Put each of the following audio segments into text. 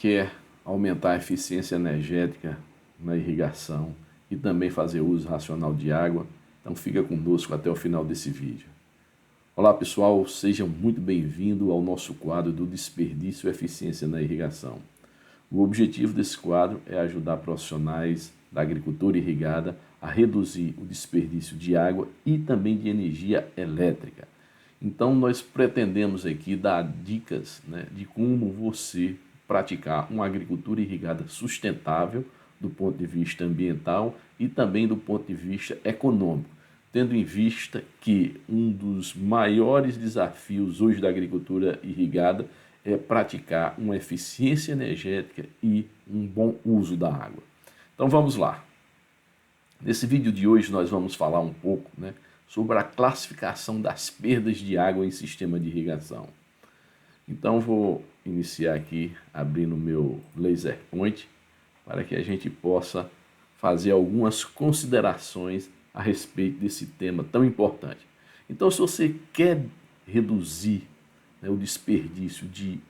quer aumentar a eficiência energética na irrigação e também fazer uso racional de água, então fica conosco até o final desse vídeo. Olá pessoal, sejam muito bem-vindos ao nosso quadro do Desperdício e Eficiência na Irrigação. O objetivo desse quadro é ajudar profissionais da agricultura irrigada a reduzir o desperdício de água e também de energia elétrica. Então nós pretendemos aqui dar dicas, de como você praticar uma agricultura irrigada sustentável do ponto de vista ambiental e também do ponto de vista econômico, tendo em vista que um dos maiores desafios hoje da agricultura irrigada é praticar uma eficiência energética e um bom uso da água. Então vamos lá. Nesse vídeo de hoje nós vamos falar um pouco, sobre a classificação das perdas de água em sistema de irrigação. Então vou iniciar aqui abrindo o meu laser point para que a gente possa fazer algumas considerações a respeito desse tema tão importante. Então, se você quer reduzir o desperdício de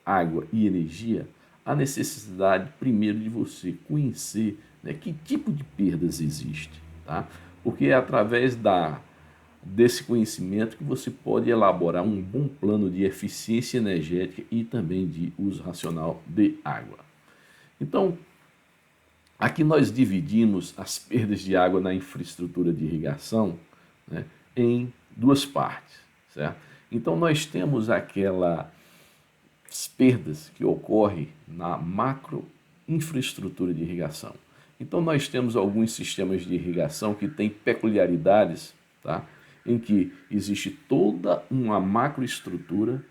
água e energia, há necessidade primeiro de você conhecer que tipo de perdas existe, tá? Porque é através desse conhecimento que você pode elaborar um bom plano de eficiência energética e também de uso racional de água. Então, aqui nós dividimos as perdas de água na infraestrutura de irrigação, em duas partes, certo? Então nós temos aquelas perdas que ocorrem na macroinfraestrutura de irrigação. Então nós temos alguns sistemas de irrigação que têm peculiaridades, tá? Em que existe toda uma macroestrutura,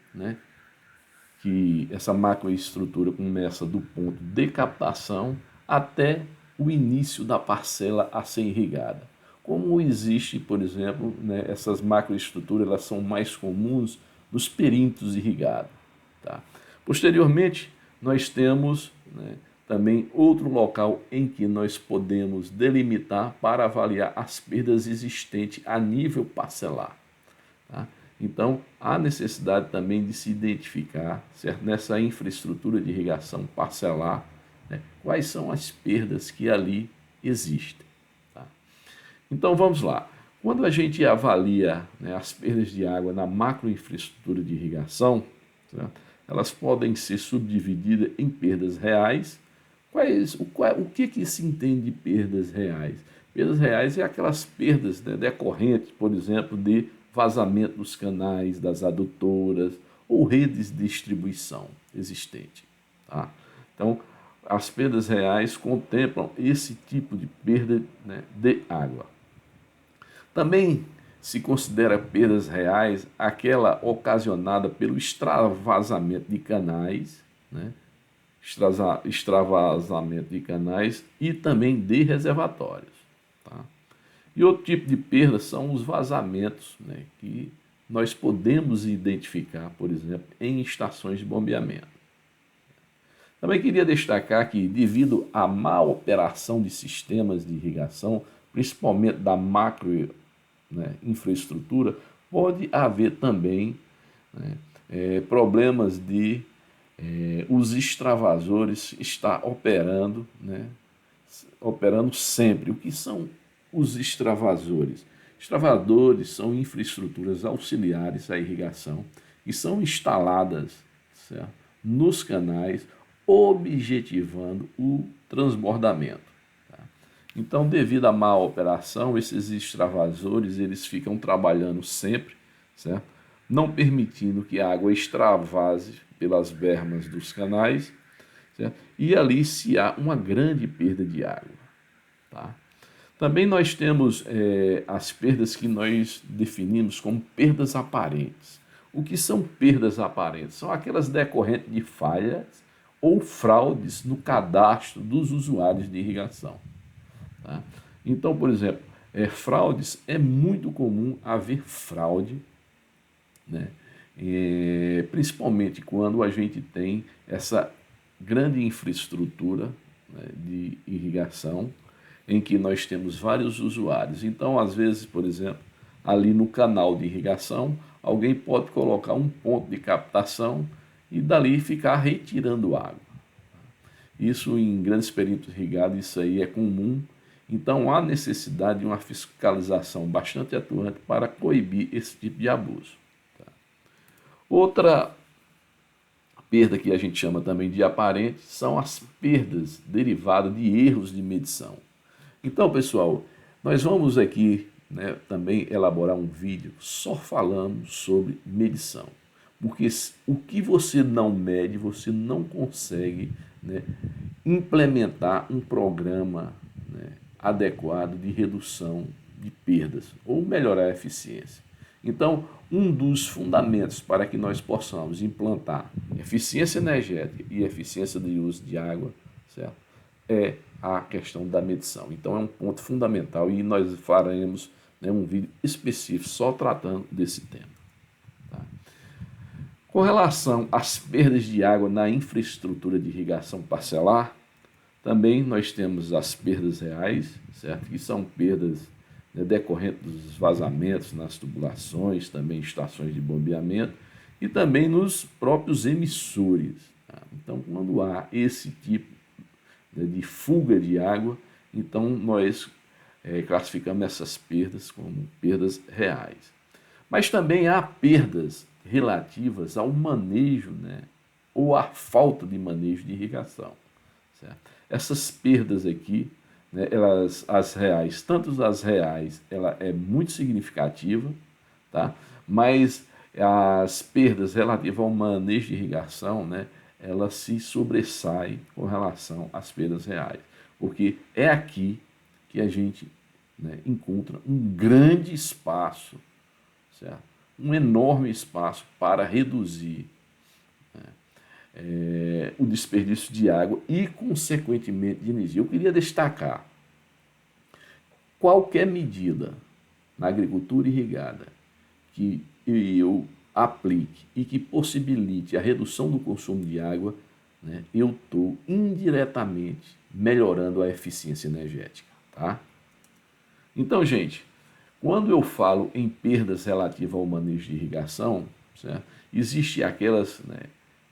que essa macroestrutura começa do ponto de captação até o início da parcela a ser irrigada. Como existe, por exemplo, essas macroestruturas, elas são mais comuns nos perímetros irrigados. Tá? Posteriormente, nós temos também outro local em que nós podemos delimitar para avaliar as perdas existentes a nível parcelar. Tá? Então, há necessidade também de se identificar, certo? Nessa infraestrutura de irrigação parcelar, quais são as perdas que ali existem. Tá? Então, vamos lá. Quando a gente avalia as perdas de água na macroinfraestrutura de irrigação, certo? Elas podem ser subdivididas em perdas reais. O que se entende de perdas reais? Perdas reais é aquelas perdas decorrentes, por exemplo, de vazamento dos canais, das adutoras ou redes de distribuição existente. Tá? Então, as perdas reais contemplam esse tipo de perda de água. Também se considera perdas reais aquela ocasionada pelo extravasamento de canais, extravasamento de canais e também de reservatórios. Tá? E outro tipo de perda são os vazamentos, que nós podemos identificar, por exemplo, em estações de bombeamento. Também queria destacar que, devido à má operação de sistemas de irrigação, principalmente da infraestrutura, pode haver também problemas de os extravasores estar operando sempre. O que são os extravasores? Extravasores são infraestruturas auxiliares à irrigação que são instaladas, certo, nos canais, objetivando o transbordamento. Tá? Então, devido à má operação, esses extravasores eles ficam trabalhando sempre, certo? Não permitindo que a água extravase pelas bermas dos canais, certo? E ali se há uma grande perda de água. Tá? Também nós temos as perdas que nós definimos como perdas aparentes. O que são perdas aparentes? São aquelas decorrentes de falhas ou fraudes no cadastro dos usuários de irrigação. Tá? Então, por exemplo, fraudes, é muito comum haver fraude, principalmente quando a gente tem essa grande infraestrutura de irrigação, em que nós temos vários usuários. Então, às vezes, por exemplo, ali no canal de irrigação, alguém pode colocar um ponto de captação e dali ficar retirando água. Isso em grandes perímetros irrigados, isso aí é comum. Então há necessidade de uma fiscalização bastante atuante para coibir esse tipo de abuso. Tá? Outra perda que a gente chama também de aparente são as perdas derivadas de erros de medição. Então, pessoal, nós vamos aqui, né, também elaborar um vídeo só falando sobre medição. Porque o que você não mede, você não consegue, né, implementar um programa, né, adequado de redução de perdas ou melhorar a eficiência. Então, um dos fundamentos para que nós possamos implantar eficiência energética e eficiência de uso de água, certo? É a questão da medição. Então, é um ponto fundamental e nós faremos, né, um vídeo específico só tratando desse tema. Tá? Com relação às perdas de água na infraestrutura de irrigação parcelar, também nós temos as perdas reais, certo? Que são perdas, né, decorrentes dos vazamentos nas tubulações, também estações de bombeamento e também nos próprios emissores. Tá? Então, quando há esse tipo, né, de fuga de água, então nós classificamos essas perdas como perdas reais. Mas também há perdas relativas ao manejo, né, ou à falta de manejo de irrigação. Certo? Essas perdas aqui, né, as reais, tanto as reais, ela é muito significativa, tá? Mas as perdas relativas ao manejo de irrigação, né, ela se sobressai com relação às perdas reais, porque é aqui que a gente, né, encontra um grande espaço, certo? Um enorme espaço para reduzir, né, o desperdício de água e, consequentemente, de energia. Eu queria destacar qualquer medida na agricultura irrigada que eu aplique e que possibilite a redução do consumo de água, né, eu estou indiretamente melhorando a eficiência energética. Tá? Então, gente, quando eu falo em perdas relativas ao manejo de irrigação, certo? Existem aquelas, né,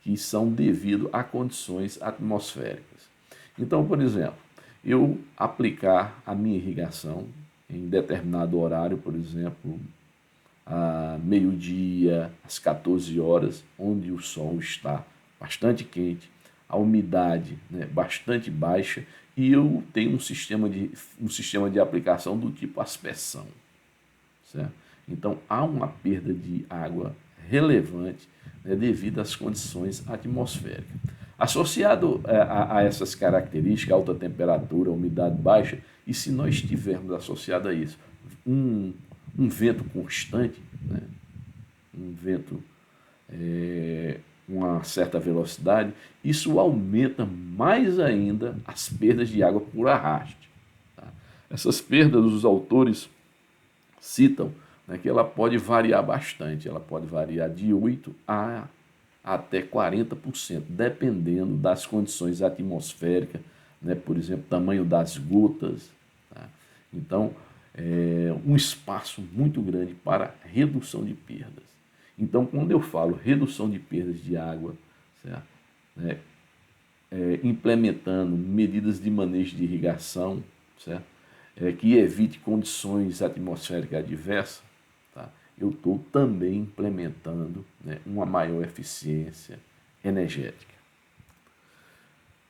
que são devido a condições atmosféricas. Então, por exemplo, eu aplicar a minha irrigação em determinado horário, por exemplo, a meio-dia, às 14 horas, onde o sol está bastante quente, a umidade, né, bastante baixa, e eu tenho um sistema de aplicação do tipo aspersão. Certo? Então, há uma perda de água relevante, né, devido às condições atmosféricas. Associado a essas características, alta temperatura, umidade baixa, e se nós tivermos associado a isso um vento constante, né, um vento uma certa velocidade, isso aumenta mais ainda as perdas de água por arraste. Tá? Essas perdas, os autores citam, né, que ela pode variar bastante, ela pode variar de 8% a até 40%, dependendo das condições atmosféricas, né, por exemplo, tamanho das gotas. Tá? Então, um espaço muito grande para redução de perdas. Então, quando eu falo redução de perdas de água, certo? Né, implementando medidas de manejo de irrigação, certo? Que evite condições atmosféricas adversas, tá? Eu estou também implementando, né, uma maior eficiência energética.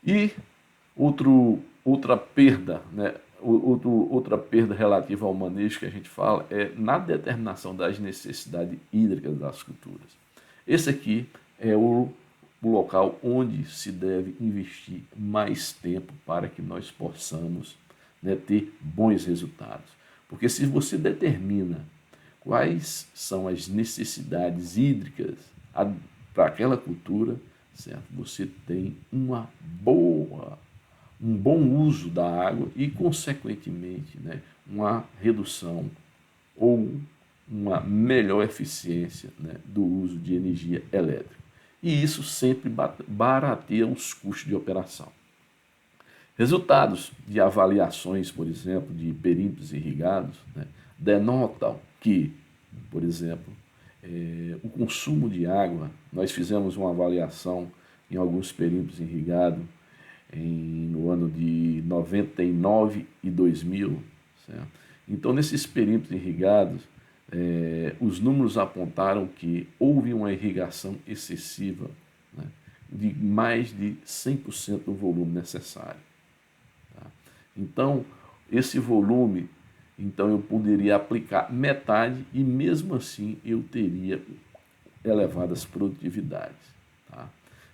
E outra perda, né, outra perda relativa ao manejo que a gente fala é na determinação das necessidades hídricas das culturas. Esse aqui é o local onde se deve investir mais tempo para que nós possamos, né, ter bons resultados. Porque se você determina quais são as necessidades hídricas para aquela cultura, certo? Você tem um bom uso da água e, consequentemente, né, uma redução ou uma melhor eficiência, né, do uso de energia elétrica. E isso sempre barateia os custos de operação. Resultados de avaliações, por exemplo, de perímetros irrigados, né, denotam que, por exemplo, o consumo de água, nós fizemos uma avaliação em alguns perímetros irrigados, no ano de 99 e 2000, certo? Então, nesses perímetros irrigados, os números apontaram que houve uma irrigação excessiva, né, de mais de 100% do volume necessário. Tá? Então, esse volume, então eu poderia aplicar metade e mesmo assim eu teria elevadas produtividades. Tá?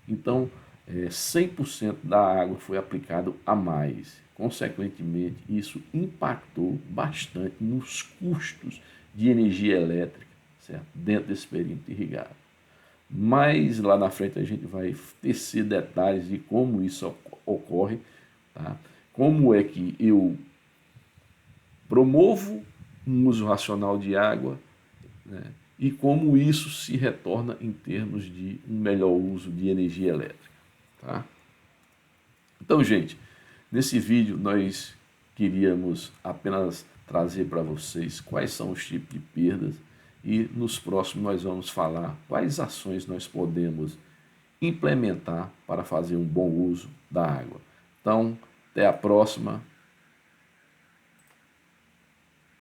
Então, 100% da água foi aplicado a mais. Consequentemente, isso impactou bastante nos custos de energia elétrica, certo? Dentro desse perímetro irrigado. Mas lá na frente a gente vai tecer detalhes de como isso ocorre, tá? Como é que eu promovo um uso racional de água, né? E como isso se retorna em termos de um melhor uso de energia elétrica. Tá? Então, gente, nesse vídeo nós queríamos apenas trazer para vocês quais são os tipos de perdas e nos próximos nós vamos falar quais ações nós podemos implementar para fazer um bom uso da água. Então, até a próxima.